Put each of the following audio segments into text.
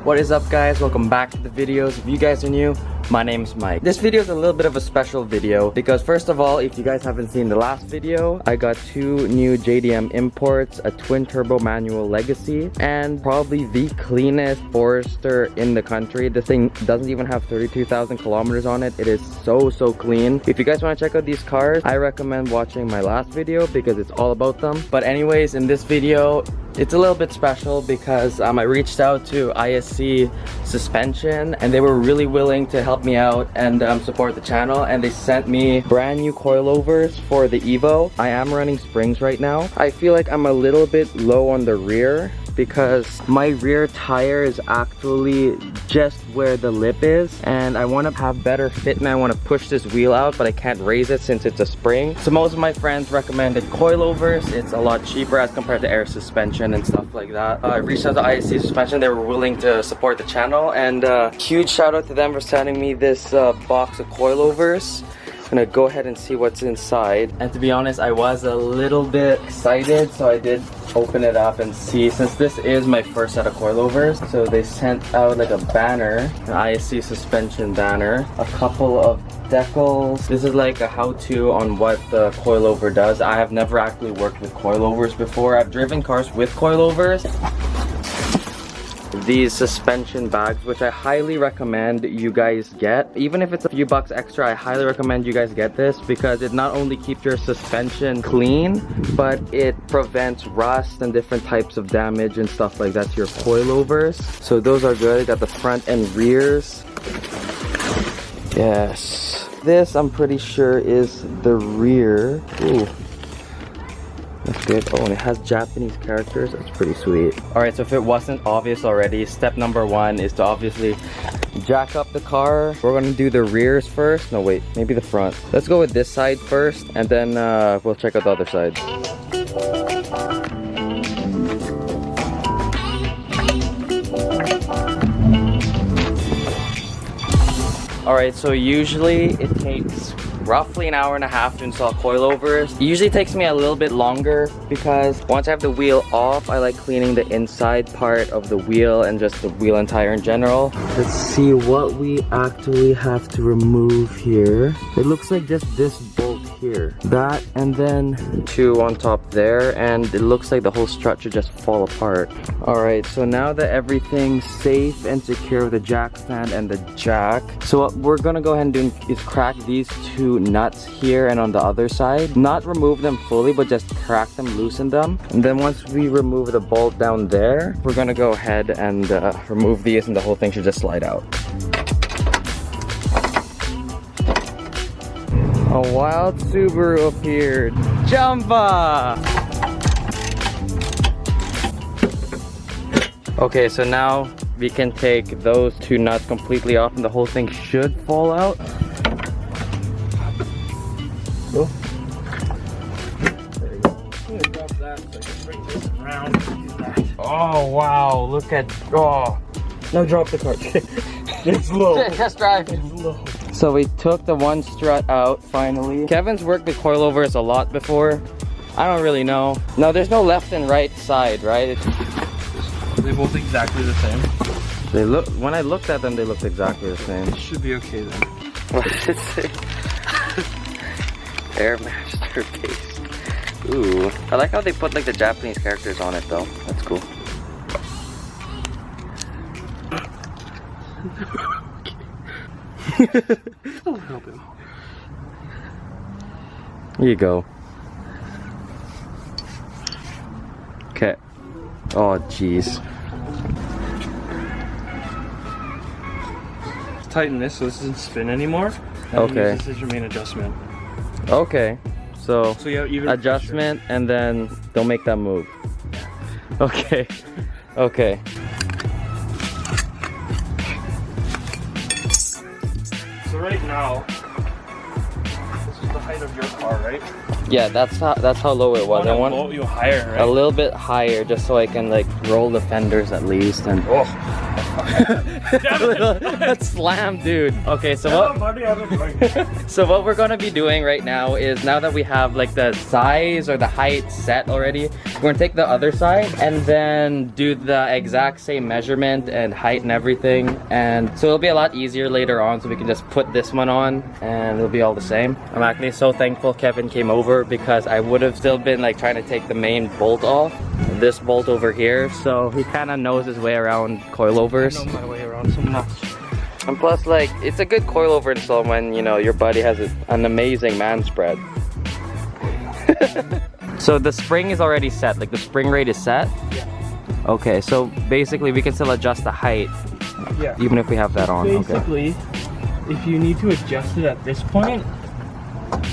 What is up, guys? Welcome back to the videos. If you guys are new, my name is Mike. This video is a little bit of a special video because first of all, if you guys haven't seen the last video, I got two new JDM imports, a twin turbo manual Legacy, and probably the cleanest Forester in the country. This thing doesn't even have 32,000 kilometers on it. It is so clean. If you guys want to check out these cars, I recommend watching my last video because it's all about them. But anyways, in this video, it's a little bit special because I reached out to ISC Suspension and they were really willing to help me out and support the channel, and they sent me brand new coilovers for the Evo. I am running springs right now. I feel like I'm a little bit low on the rear because my rear tire is actually just where the lip is, and I want to have better fit and I want to push this wheel out, but I can't raise it since it's a spring. So most of my friends recommended coilovers. It's a lot cheaper as compared to air suspension and stuff like that. I reached out to ISC Suspension. They were willing to support the channel, and huge shout out to them for sending me this box of coilovers. I'm gonna go ahead and see what's inside. And to be honest, I was a little bit excited, so I did open it up and see, since this is my first set of coilovers. So they sent out like a banner, an ISC Suspension banner, a couple of decals. This is like a how-to on what the coilover does. I have never actually worked with coilovers before. I've driven cars with coilovers. These suspension bags, which I highly recommend you guys get. Even if it's a few bucks extra, I highly recommend you guys get this because it not only keeps your suspension clean, but it prevents rust and different types of damage and stuff like that to your coilovers. So those are good. Got the front and rears. Yes. This, I'm pretty sure, is the rear. Ooh. That's good. Oh, and it has Japanese characters. That's pretty sweet. Alright, so if it wasn't obvious already, step number one is to obviously jack up the car. We're gonna do the rears first. No, wait, maybe the front. Let's go with this side first, and then we'll check out the other side. Alright, so usually it takes roughly an hour and a half to install coilovers. It usually takes me a little bit longer because once I have the wheel off, I like cleaning the inside part of the wheel and just the wheel and tire in general. Let's see what we actually have to remove here. It looks like just this bolt here. That, and then two on top there, and it looks like the whole strut should just fall apart. Alright, so now that everything's safe and secure with the jack stand and the jack, so what we're gonna go ahead and do is crack these two nuts here and on the other side. Not remove them fully, but just crack them, loosen them. And then once we remove the bolt down there, we're gonna go ahead and remove these, and the whole thing should just slide out. A wild Subaru appeared. Jumpa! Okay, so now we can take those two nuts completely off and the whole thing should fall out. Cool. Oh wow, look at, oh. No, drop the cart. It's low. Just drive. It's low. So we took the one strut out finally. Kevin's worked with coilovers a lot before. I don't really know. No, there's no left and right side, right? They both exactly the same. They look, when I looked at them, they looked exactly the same. Should be okay then. What does it say? Airmaster base. Ooh. I like how they put like the Japanese characters on it though. That's cool. A little bit more. Here you go. Okay. Oh jeez. Tighten this so this doesn't spin anymore. Okay. This is your main adjustment. Okay. So yeah, even adjustment and then don't make that move. Okay. Okay. So right now, this is the height of your car, right? Yeah, that's how low it was. I want to you higher, right? A little bit higher, just so I can like roll the fenders at least. And oh, That's slam, dude. Okay, so what? So what we're gonna be doing right now is, now that we have like the size or the height set already, we're gonna take the other side and then do the exact same measurement and height and everything. And so it'll be a lot easier later on, so we can just put this one on and it'll be all the same. I'm actually so thankful Kevin came over, because I would have still been like trying to take the main bolt off, this bolt over here. So he kind of knows his way around coilovers. I know my way around so much. And plus, like, it's a good coilover install when, you know, your buddy has an amazing man spread. So the spring is already set, like the spring rate is set? Yeah. Okay, so basically we can still adjust the height, Yeah. even if we have that on. Basically, if you need to adjust it at this point,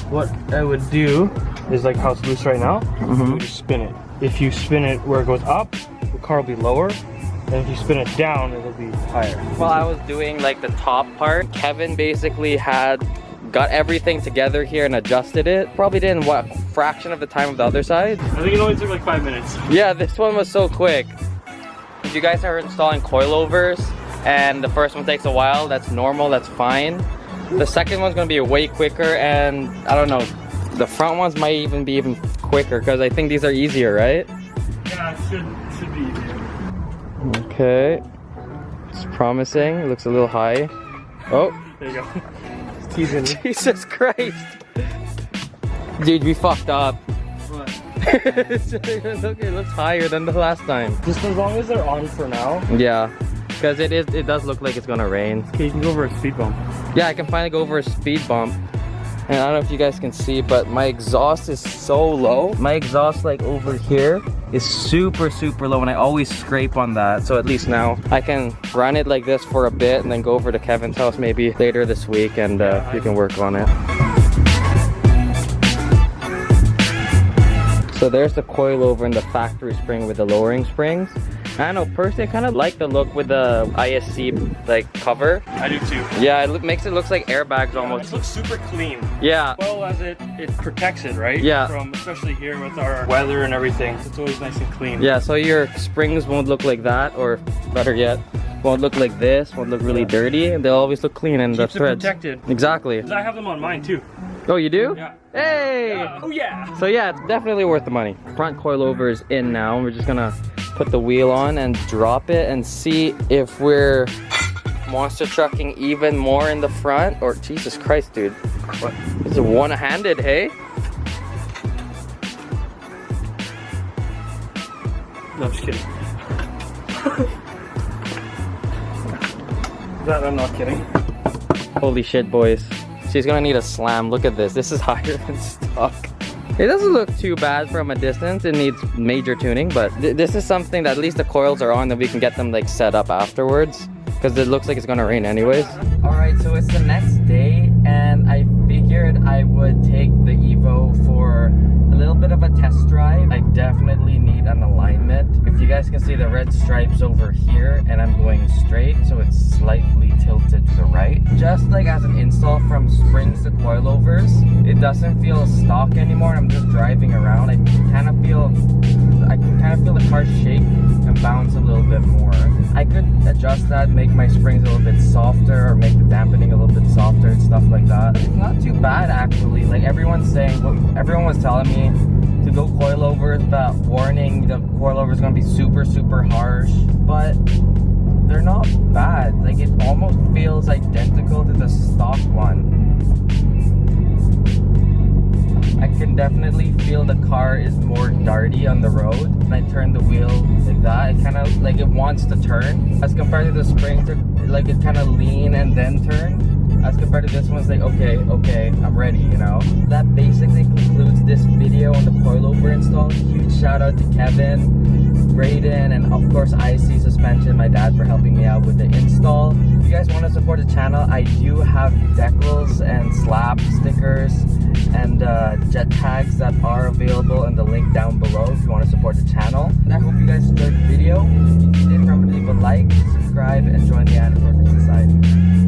what I would do is, like how it's loose right now, you would just spin it. If you spin it where it goes up, the car will be lower. And if you spin it down, it'll be higher. While I was doing like the top part, Kevin basically got everything together here and adjusted it. Probably did in what, fraction of the time of the other side? I think it only took like 5 minutes. Yeah, this one was so quick. If you guys are installing coilovers and the first one takes a while, that's normal, that's fine. The second one's gonna be way quicker, and I don't know, the front ones might even be quicker, because I think these are easier, right? Yeah, it should be easier. Okay, it's promising. It looks a little high. Oh, there you go. It's teasing me. Jesus Christ, dude, we fucked up. What? It looks higher than the last time. Just as long as they're on for now. Yeah, because it does look like it's gonna rain. Okay, you can go over a speed bump. Yeah, I can finally go over a speed bump. And I don't know if you guys can see, but my exhaust is so low. My exhaust, like over here, is super low, and I always scrape on that. So at least now I can run it like this for a bit and then go over to Kevin's house maybe later this week, and you can work on it. So there's the coilover and the factory spring with the lowering springs. I don't know, personally I kind of like the look with the ISC like cover. I do too. Yeah, it makes it look like airbags almost. It looks super clean. Yeah. Well, as it protects it, right? Yeah. From, especially here with our weather and everything. It's always nice and clean. Yeah, so your springs won't look like that, or better yet, won't look like this, won't look really dirty, and they'll always look clean, and the Keeps it threads. protected. Exactly. 'Cause I have them on mine too. Oh, you do? Yeah. Hey! Yeah. Oh yeah! So yeah, it's definitely worth the money. Front coilover is in now. We're just gonna put the wheel on and drop it and see if we're monster trucking even more in the front, or Jesus Christ, dude. What? It's one-handed, hey? No, I'm just kidding. That I'm not kidding. Holy shit, boys. She's gonna need a slam. Look at this. This is higher than stock. It doesn't look too bad from a distance. It needs major tuning, but this is something that at least the coils are on, that we can get them like set up afterwards, because it looks like it's gonna rain anyways. All right, so it's the next day, and I figured I would take the Evo for a little bit of a test drive. I definitely need an alignment. If you guys can see the red stripes over here, and I'm going straight, so it's slightly tilted to the right. Just like as an install from springs to coilovers, it doesn't feel stock anymore. I'm just driving around. I can kind of feel the car shake and bounce a little bit more. I could adjust that, make my springs a little bit softer, or make the dampening a little bit softer and stuff like that. It's not too bad actually. Like everyone was telling me to go coilovers, but warning, the coilover is gonna be super harsh, but they're not bad. Like it almost feels identical to the stock one. I can definitely feel the car is more darty on the road. When I turn the wheel like that, it kind of like it wants to turn, as compared to the springs, like it kind of lean and then turn. As compared to this one's like, okay, I'm ready, you know? That basically concludes this video on the coilover install. Huge shout out to Kevin, Braden, and of course IC Suspension, my dad, for helping me out with the install. If you guys want to support the channel, I do have decals and slab stickers and jet tags that are available in the link down below if you want to support the channel. And I hope you guys enjoyed the video. If you did, remember to leave a like, subscribe, and join the Anapurpose Society.